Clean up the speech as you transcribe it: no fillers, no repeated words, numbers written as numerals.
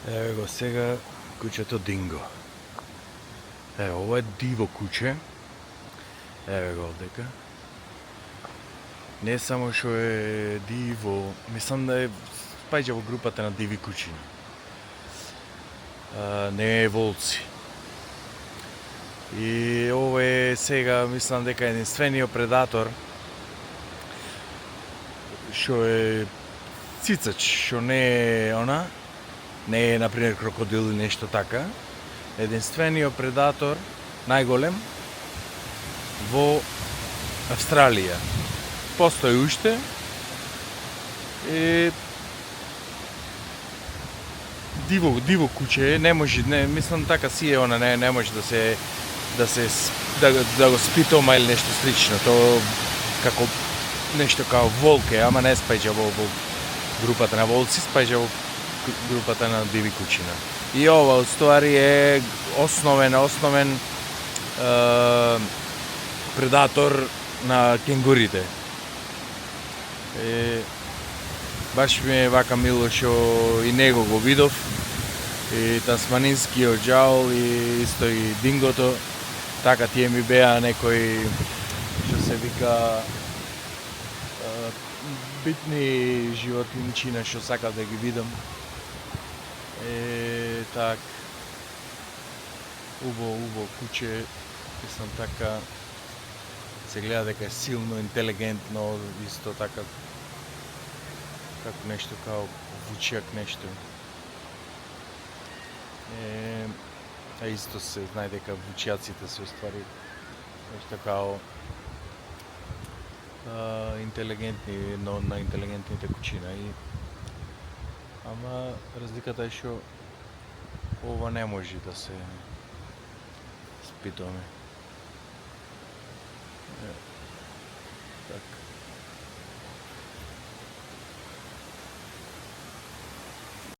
Еве го сега куќето Динго. Еве, ова е диво куќе. Еве го одека. Не само што е диво, мислам да е спаѓа во групата на диви куќиња. Не е волци. И ова е сега, мислам дека единствениот предатор што е цицач, што не е она, не е, например, крокодил или нешто така. Единствениот предатор, најголем, во Австралија. Постои уште и диво куќе, не може, мислам така си е она, не може да го спитома или нешто слично. Тоа како нешто као волк е, ама не спаѓа во групата на волци, спаѓа во групата на диви куќина. И ова уствари е основен предатор на кенгурите. Баш ми е вака мило што и него го видов, и тасманинскиот џаол, и исто и дингото. Така тие ми беа некои, што се вика, битни животинчина што сакав да ги видам. Так, убаво куќе, мислам така, се гледа дека е силно, интелигентно, исто така, како нешто као вучјак нешто. А исто се знае дека вучјаците се уствари нешто као интелигентни, едно од најинтелигентните куќина. Ама разликата е што ова не може да се спитоме. Так.